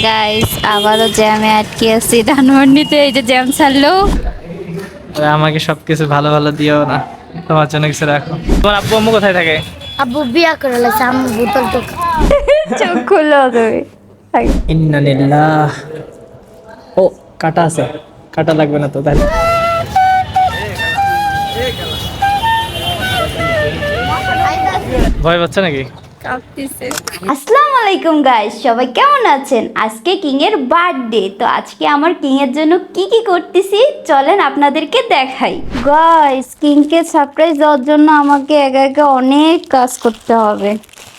Guys আবারও জ্যামে আটকে আছি ধানমন্ডিতে। এই যে জ্যাম ছাড়লো। আমাকে সবকিছু ভালো ভালো দিও না, তোমার জন্য কিছু রাখো। তোমার আব্বু আম্মু কোথায় থাকে? আব্বু বিয়া করে লাইছে আম্মু বোতল তো চোখ খুললো তুমি। ইন্নালিল্লাহ। ও কাটা আছে, কাটা লাগবে না তো তাহলে। ভয় পাচ্ছে নাকি? আসসালামু আলাইকুম গাইস, সবাই কেমন আছেন? আজকে কিং এর বার্থডে, তো আজকে আমার কিং এর জন্য কি কি করতেছি চলেন আপনাদেরকে দেখাই। গাইস কিং কে সারপ্রাইজ দেওয়ার জন্য আমাকে একা একা অনেক কাজ করতে হবে,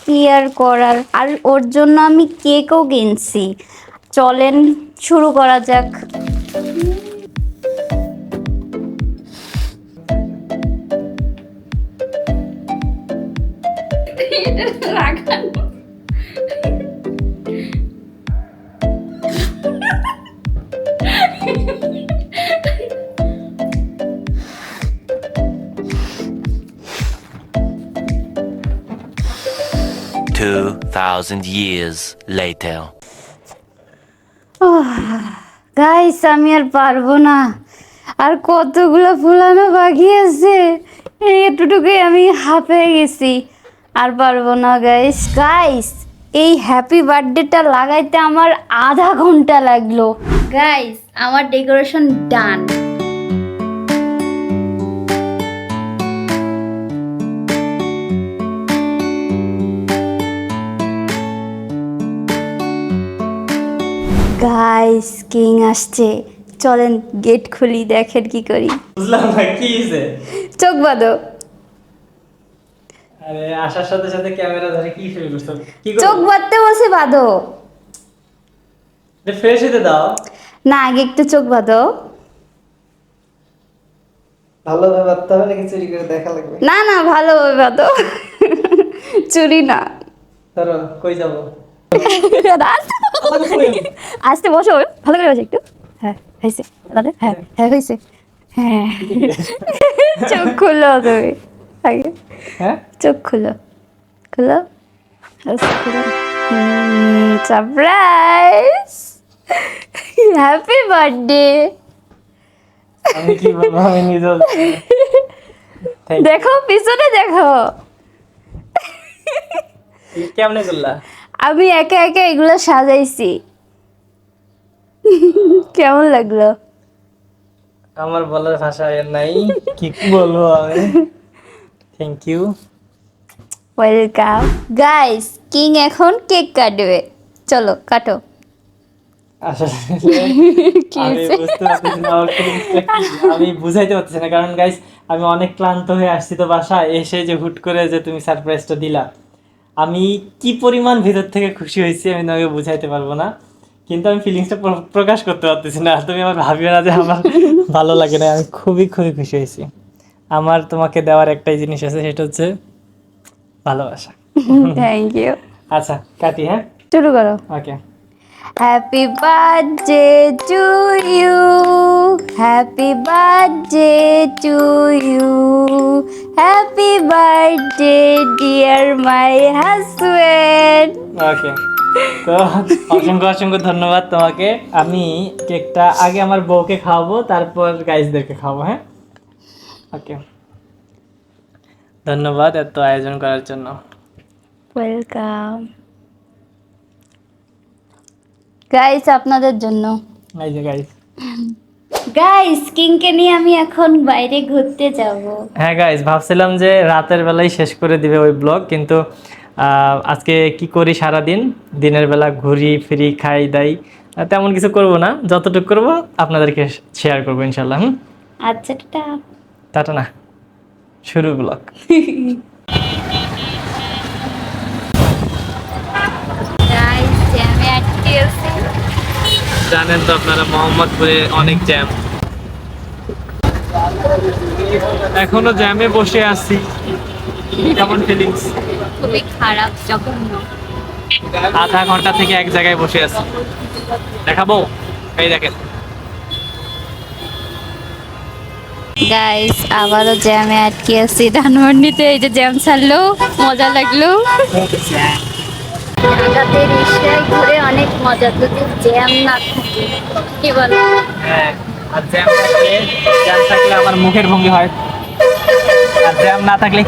কি আর করার। আর ওর জন্য আমি কেকও কিনছি, চলেন শুরু করা যাক। Two thousand years later. Guys আমি আর পারবো না, আর কতগুলো ফুলানো বাকি আছে, এতটুকুই আমি হাঁপিয়ে গেছি, আর পারবো না গাইস। গাইস এই হ্যাপি বার্থডেটা লাগাইতে আমার আধা ঘন্টা লাগলো। গাইস আমার ডেকোরেশন ডান। গাইস কিং আসছে, চলেন গেট খুলি, দেখেন কি করি। বুঝলাম না কি হইছে। চোখ বাঁধো, আরে আসার সাথে সাথে ক্যামেরা ধরে কি শুরু করছো? কি চোখ বাঁধতে বসে বাঁধো ফ্রেশ হতে দাও। না, আগে একটু চোখ বাঁধো। ভালোভাবে বাঁধতে হবে নাকি চুরি করে দেখা লাগবে? না না, ভালোভাবে বাঁধো, চুরি না। ধরো কই যাবো? আস্তে বসো, ভালো করে বসো একটু। হ্যাঁ হয়েছে দাদা, হ্যাঁ হ্যাঁ হয়েছে, হ্যাঁ। চোখ খুলো তুমি আগে, হ্যাঁ চোখ খুলো, খুলো সারপ্রাইজ, হ্যাপি বার্থডে। আমি কি বলবো, আমি নিজেও দেখো পিছনে দেখো, কেমনে করলা? আমি একে একে এগুলো সাজাইছি। কেমন লাগলো? আমার বলার ভাষা আর নাই, কি বলবো আমি। Thank you. Welcome. Guys king এখন কেক কাটবে, চলো কাটো। আসলে কি আমি হয়েছে? বুঝতে পারতেছি না আমার feelings-টা কি। আমি বুঝাইতে পারতেছি না, কারণ গাইস আমি অনেক ক্লান্ত হয়ে আসছি তো বাসায় এসে, যে হুট করে যে তুমি সারপ্রাইজটা দিলা, আমি কি পরিমাণ ভিতর থেকে খুশি হয়েছি আমি তোমাকে বুঝাইতে পারবো না, কিন্তু আমি ফিলিংসটা প্রকাশ করতে পারতেছি না। তুমি আমার ভাবিও না যে আমার ভালো লাগে না, আমি খুবই খুবই খুশি হয়েছি। আমার তোমাকে দেওয়ার একটাই জিনিস আছে, সেটা হচ্ছে ভালোবাসা। Thank you. আচ্ছা কাটি, হ্যাঁ শুরু করো। Okay. Happy birthday to you, happy birthday to you, happy birthday dear my husband. Okay, তো অসংখ্য অসংখ্য ধন্যবাদ তোমাকে। আমি কেকটা আগে আমার বউকে খাওয়াবো, তারপর গাইজদেরকে খাওয়াবো, হ্যাঁ? ওকে, ধন্যবাদ এত আয়োজন করার জন্য। ওয়েলকাম। গাইস আপনাদের জন্য। এই যে গাইজ। গাইস কিংকে নিয়ে আমি এখন বাইরে ঘুরতে যাব। হ্যাঁ গাইজ, ভাবছিলাম যে রাতের বেলায় শেষ করে দিবে ওই ব্লগ, কিন্তু আজকে কি করি সারাদিন, দিনের বেলা ঘুরি ফিরি খাই দাই, তেমন কিছু করব না, যতটুকু করব আপনাদেরকে শেয়ার করবো ইনশাল্লাহ। আচ্ছা টাটা। টাটা না, শুরু ব্লগ। গাইস জ্যামে আটকে আছি। জানেন তো আপনারা মোহাম্মদপুরে অনেক জ্যাম, এখনো জ্যামে বসে আছি। কেমন ফিলিংস? খুবই খারাপ, জঘন্য। আধা ঘন্টা থেকে এক জায়গায় বসে আছি, দেখাবো, এই দেখেন। গাইস আবারও জ্যামে আটকে আছি ধানমন্ডিতে। এই যে জ্যাম ছাড়লো, মজা লাগলো। ঢাকাতে রিক্সায় ঘুরে অনেক মজা, যদি জ্যাম না থাকে। কি বলো? হ্যাঁ, আর জ্যাম থাকলে আমার মুখের ভঙ্গি হয়, আর জ্যাম না থাকলে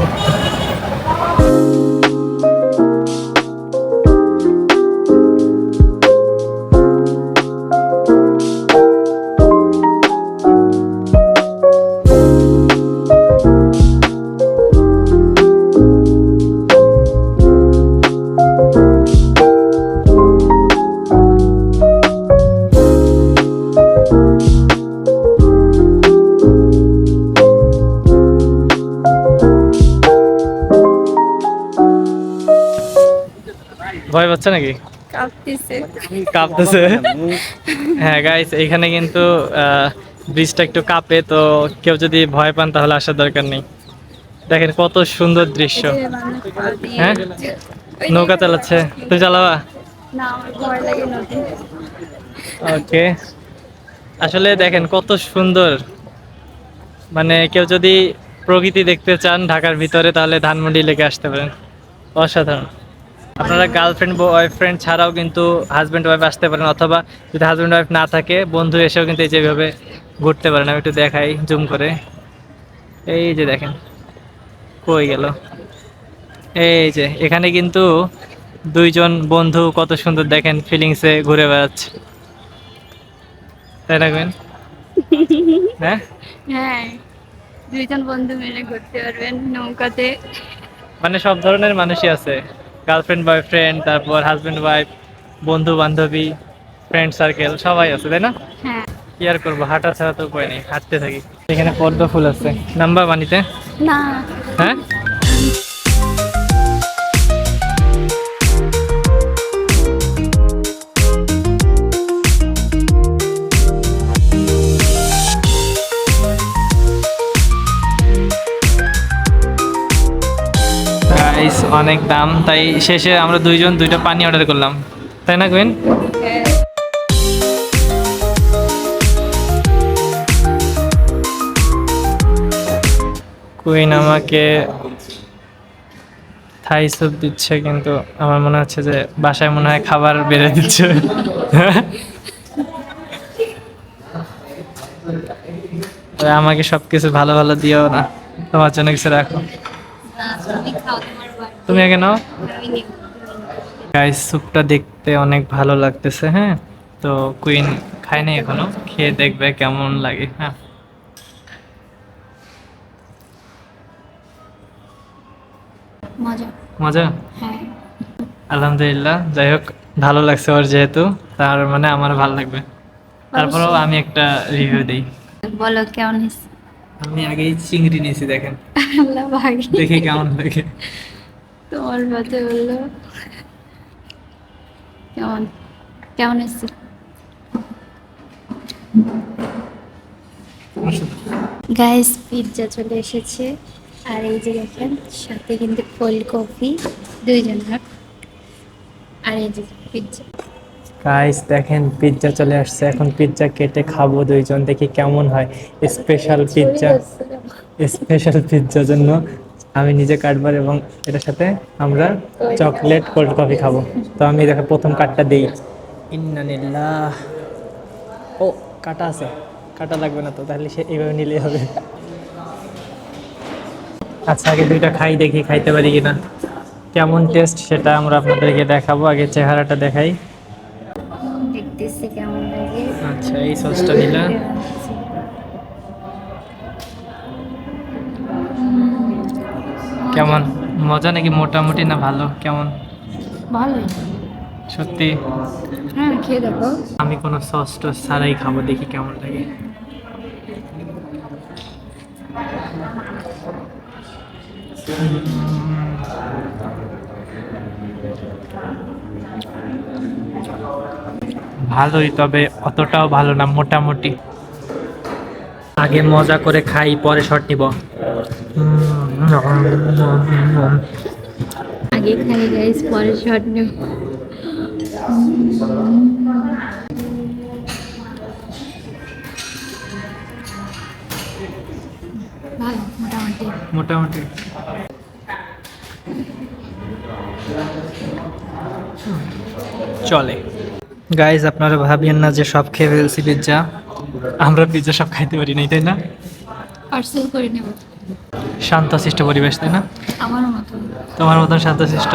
ভয় পাচ্ছে নাকি? কাঁপতেছে। হ্যাঁ গাইস, এখানে কিন্তু ব্রিজটা একটু কাঁপে, তো কেউ যদি ভয় পান তাহলে আসার দরকার নেই। দেখেন কত সুন্দর দৃশ্য। হ্যাঁ, নৌকা চালাচ্ছে, তুই চালাবা? না, আমার ভয় লাগে নদী। ওকে, আসলে দেখেন কত সুন্দর। মানে কেউ যদি প্রকৃতি দেখতে চান ঢাকার ভিতরে তাহলে ধানমন্ডি লেকে আসতে পারেন, অসাধারণ। আপনারা গার্লফ্রেন্ড বয়ফ্রেন্ড ছাড়াও কিন্তু হাজব্যান্ড ওয়াইফ আসতে পারেন, অথবা যদি হাজব্যান্ড ওয়াইফ না থাকে বন্ধু এসেও কিন্তু এই যেভাবে ঘুরতে পারেন। আমি একটু দেখাই জুম করে, এই যে দেখেন কই গেল, এই যে এখানে কিন্তু দুইজন বন্ধু কত সুন্দর দেখেন ফিলিংসে ঘুরে বেড়াচ্ছে, তাই না কেন? হ্যাঁ, হ্যাঁ, দুইজন বন্ধু মিলে ঘুরতে পারবেন নৌকাতে। মানে সব ধরনের মানুষই আছে, গার্লফ্রেন্ড বয়ফ্রেন্ড, তারপর হাজব্যান্ড ওয়াইফ, বন্ধু বান্ধবী, ফ্রেন্ড সার্কেল সবাই আছে, তাই না? হ্যাঁ। কি আর করবো, হাঁটা ছাড়া তো উপায় নেই, হাঁটতে থাকি। এখানে পদ্ম ফুল আছে, নাম্বা পানিতে? না। হ্যাঁ, গাইস অনেক দাম, তাই শেষে আমরা দুইজন দুইটা পানি অর্ডার করলাম, তাই না কুইন? কুইন আমাকে থাই স্যুপ দিচ্ছে, কিন্তু আমার মনে হচ্ছে যে বাসায় মনে হয় খাবার বেড়ে দিচ্ছে। আমাকে সবকিছু ভালো ভালো দিও না, তোমার জন্য কিছু রাখো। তুমি আগে নাও। গাইস স্যুপটা দেখতে অনেক ভালো লাগতেছে। হ্যাঁ, তো কুইন খায় নাই এখনো, খেয়ে দেখবে কেমন লাগে। হ্যাঁ, মজা। মজা? হ্যাঁ। আলহামদুলিল্লাহ, যাই হোক ভালো লাগছে ওর, যেহেতু তার মানে আমার ভালো লাগবে। তারপরেও আমি একটা রিভিউ দিই। বলো কেমন হয়েছে? আমি আগেই চিংড়ি নিয়েছি, দেখেন আল্লাহ ভাগি। দেখে কেমন লাগে। তোমার বাতে বললো কেমন কেমন হয়েছে? গাইস পিৎজা চলে এসেছে, আর এই যে দেখেন সাথে কিন্তু কোল্ড কফি দুইজনের, আর এই যে পিৎজা। গাইস দেখেন পিৎজা চলে আসছে, এখন পিৎজা কেটে খাবো দুইজন, দেখি কেমন হয়। স্পেশাল পিৎজা, স্পেশাল পিৎজার জন্য আমি নিজে কাটবার, এবং এটার সাথে আমরা চকলেট কোল্ড কফি খাবো। তো আমি দেখো প্রথম কাটটা দিই। ইন্নালিল্লাহ, ও কাটা আছে, কাটা লাগবে না তো, তাহলে সে এইভাবে নিলেই হবে। আচ্ছা আগে দুইটা খাই, দেখি খাইতে পারি কিনা, কেমন টেস্ট সেটা আমরা আপনাদেরকে দেখাবো। আগে চেহারাটা দেখাই। দেখতেছি কেমন লাগে। আচ্ছা, এই সসটা নিলাম। কেমন মজা নাকি মোটামুটি না ভালো? কেমন? ভালোই। সত্যি? হ্যাঁ, খেয়ে দেখো। আমি কোনো সস টস ছাড়াই খাবো, দেখি কেমন লাগে। ভালোই, তবে অতটাও ভালো না, মোটামুটি। আগে মজা করে খাই, পরে শর্ট নিব। আগে খাই গাইস, পরে শট নেব। ভালো মোটামুটি। মোটামুটি চলে। গাইজ আপনারা ভাবিয়েন না যে সব খেয়ে ফেলছি পিৎজা, আমরা পিৎজা সব খাইতে পারি নাই, তাই না? পার্সেল করে নেব। শান্তশিষ্ট পরিবেশ, তাই না? আমার মতো তোমার মতন শান্তশিষ্ট।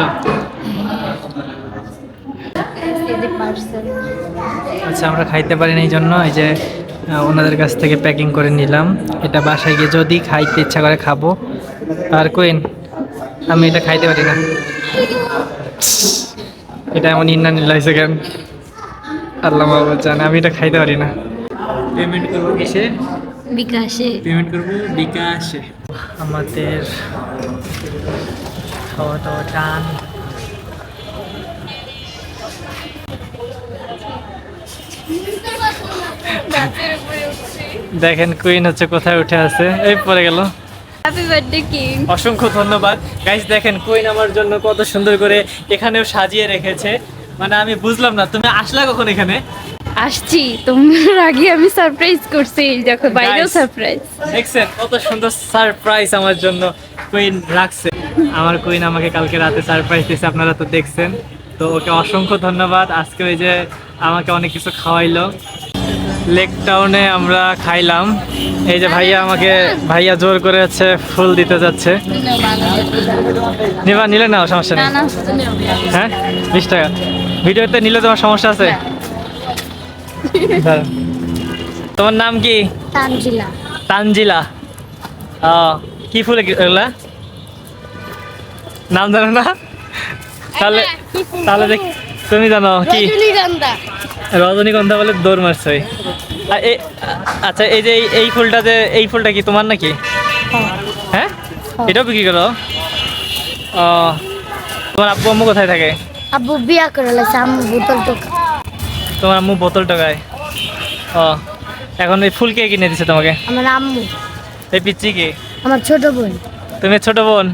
পার্সেল। আচ্ছা, আমরা খাইতে পারি না এই জন্য এই যে ওনাদের কাছ থেকে প্যাকিং করে নিলাম। এটা বাসায় গিয়ে যদি খাইতে ইচ্ছা করে খাবো। আর কুইন, আমি এটা খাইতে পারি না। এটা এমন ইন্না নিলাইছে কেন? আল্লাহ মাহবুব জানে, আমি এটা খাইতে পারি না। পেমেন্ট করবো কিসে? বিকাশে। পেমেন্ট করবো বিকাশে। আমাদের খাওয়া দাওয়া টান। দেখেন কুইন হচ্ছে কোথায় উঠে আছে, এই পড়ে গেল। Happy birthday king. অসংখ্য ধন্যবাদ গাইস। দেখেন কুইন আমার জন্য কত সুন্দর করে এখানেও সাজিয়ে রেখেছে, মানে আমি বুঝলাম না তুমি আসলা কখন এখানে? আসছি তোমার আগে, আমি সারপ্রাইজ করছি। এই দেখো বাইরেও Guys, সারপ্রাইজ। দেখছেন কত সুন্দর সারপ্রাইজ আমার জন্য কুইন রাখছে। আমার কুইন আমাকে কালকে রাতে সারপ্রাইজ দিয়েছে, আপনারা তো দেখছেন। তো ওকে অসংখ্য ধন্যবাদ। আজকে ওই যে আমাকে অনেক কিছু খাওয়াইলো। লেক টাউনে আমরা খাইলাম। এই যে ভাইয়া জোর করে হচ্ছে ফুল দিতে যাচ্ছে। নিলে নাও, সমস্যা নেই। হ্যাঁ 20 টাকা ভিডিওতে নিলে তোমার সমস্যা আছে? দাঁড়াও। তোমার নাম কি? তানজিলা। তানজিলা। কি ফুল এগুলা? নাম জানো না? তাহলে তাহলে দেখ, তুমি জানো কি? রজনীগন্ধা। রজনীগন্ধা বলে দৌড় মারছে। আচ্ছা, এই যে এই ফুলটা, যে এই ফুলটা কি তোমার নাকি? হ্যাঁ, এটাও বিক্রি করো? তোমার আব্বু আম্মু কোথায় থাকে? আব্বু বিয়া করে লাগছে, আম্মু বোতল টোকা। তোমার আম্মু বোতল টাকায়। এখন এই ফুল কে কিনে দিছে তোমাকে? আমার আম্মু। এই পিচ্ছি কি? আমার ছোট বোন। তুমি ছোট বোন?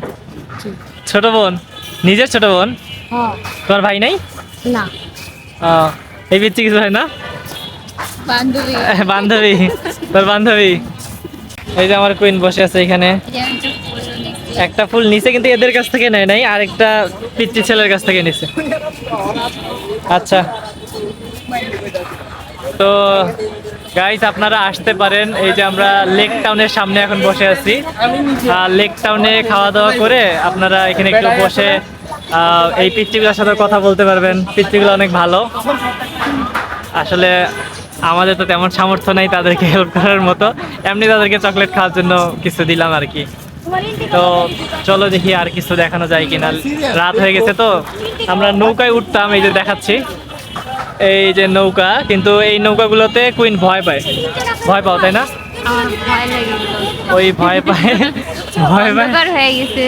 ছোট বোন, নিজের ছোট বোন? হ্যাঁ। তোমার ভাই নাই? না, এই পিচ্ছি কিছু হয় না? বান্ধবী। বান্ধবী, তোর বান্ধবী। এই যে আমার কুইন বসে আছে এখানে। একটা ফুল নিচে, কিন্তু এদের কাছ থেকে নেয় নাই, আরেকটা পিচ্ছি ছেলের কাছ থেকে নিছে। আচ্ছা, তো গাইস আপনারা আসতে পারেন। এই যে আমরা লেক টাউনের সামনে এখন বসে আছি। লেক টাউনে খাওয়া দাওয়া করে আপনারা এখানে একটু বসে এই পিচ্চিগুলোর সাথে কথা বলতে পারবেন। পিচ্চিগুলো অনেক ভালো। আসলে আমাদের তো তেমন সামর্থ্য নাই তাদেরকে হেল্প করার মতো, এমনি তাদেরকে চকলেট খাওয়ার জন্য কিছু দিলাম আর কি। তো চলো দেখি আর কিছু দেখানো যায় কিনা। রাত হয়ে গেছে তো আমরা নৌকায় উঠতাম, এই যে দেখাচ্ছি, এই যে নৌকা। কিন্তু এই নৌকাগুলোতে কুইন ভয় পায়। ভয় পাও তাই না? আমার ভয় লাগে। ওই ভয় পায় হয়ে গেছে।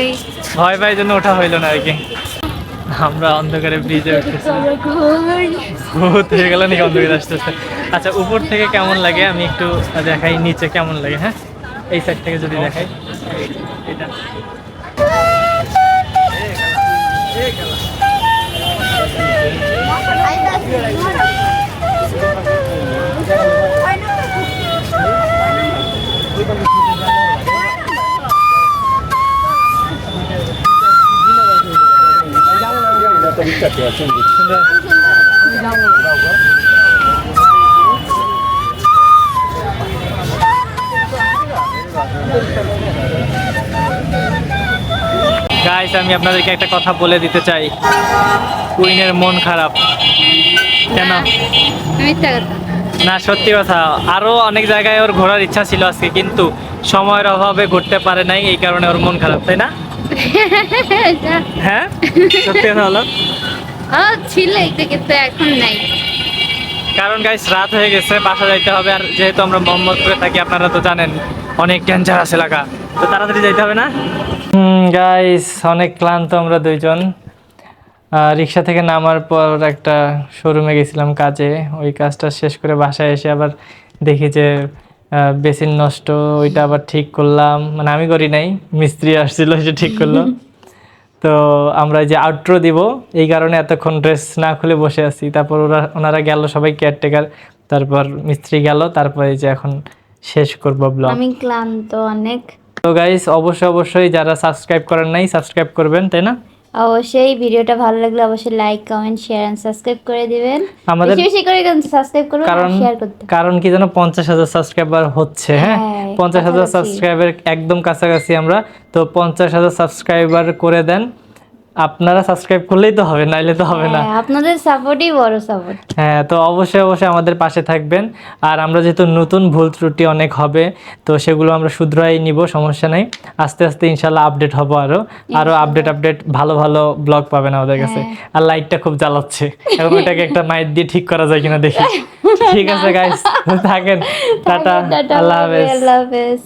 ভয় পায় জন্য ওঠা হইলো না আর কি। আমরা অন্ধকারে ব্রিজে উঠতেছি। ভূত হয়ে গেল নাকি অন্ধকারে আসতেছে। আচ্ছা, উপর থেকে কেমন লাগে আমি একটু দেখাই, নিচে কেমন লাগে। হ্যাঁ, এই সাইড থেকে যদি দেখাই, এটা গাইস, আমি আপনাদেরকে একটা কথা বলে দিতে চাই, কুইনের মন খারাপ। কেন? মিথ্যা কথা। না, সত্যি কথা। আরো অনেক জায়গায় ওর ঘোরার ইচ্ছা ছিল আজকে, কিন্তু সময়ের অভাবে ঘুরতে পারে নাই, এই কারণে ওর মন খারাপ, তাই না? হ্যাঁ, সত্যি কথা হলো। ছিল কিন্তু এখন নাই। কারণ গাইস রাত হয়ে গেছে, বাসা যাইতে হবে। আর যেহেতু আমরা মোহাম্মদপুরে থাকি, আপনারা তো জানেন অনেক ডেঞ্জার আছে এলাকা, তো তাড়াতাড়ি যাইতে হবে না? গাইস অনেক ক্লান্ত আমরা দুইজন। রিক্সা থেকে নামার পর একটা শোরুমে গেছিলাম কাজে। ওই কাজটা শেষ করে বাসায় এসে আবার দেখি যে বেসিন নষ্ট, ওইটা আবার ঠিক করলাম। মানে আমি করি নাই, মিস্ত্রি আসছিল, সেটা ঠিক করলো। তো আমরা যে আউট্রো দিব, এই কারণে এতক্ষণ ড্রেস না খুলে বসে আছি। তারপর ওনারা গেল সবাই, কেয়ারটেকার, তারপর মিস্ত্রি গেল, তারপরে যে এখন শেষ করব ব্লগ। আমি ক্লান্ত অনেক। তো গাইস অবশ্যই যারা সাবস্ক্রাইব করেন নাই সাবস্ক্রাইব করবেন, তাই না? অবশ্যই ভিডিওটা ভালো লাগলে অবশ্যই like comment share and subscribe করে দিবেন। আমাদের- বেশি বেশি করে সাবস্ক্রাইব করুন আর শেয়ার করতে। কারণ কি জানো 50,000 সাবস্ক্রাইবার হচ্ছে, হ্যাঁ হ্যাঁ, 50,000 কাছাকাছি। সাবস্ক্রাইবার একদম কাছাকাছি আমরা। তো 50,000 সাবস্ক্রাইবার করে দেন, আপনারা সাবস্ক্রাইব করলেই তো হবে, নাইলে তো হবে না। হ্যাঁ, আপনাদের সাপোর্টই বড় সাপোর্ট। হ্যাঁ, তো অবশ্যই অবশ্যই আমাদের পাশে থাকবেন। আর আমরা যেহেতু নতুন, ভুল ত্রুটি অনেক হবে, তো সেগুলো আমরা শুধরাই নিব, সমস্যা নেই। আস্তে আস্তে ইনশাল্লাহ আপডেট হবো, আরো আপডেট ভালো ভালো ব্লগ পাবেন আমাদের কাছে। আর লাইটটা খুব জ্বালাচ্ছে, এখন ওটাকে একটা মাইক দিয়ে ঠিক করা যায় কিনা দেখি। ঠিক আছে গাইস, থাকেন, টাটা, আল্লাহ হাফেজ। আল্লাহ হাফেজ।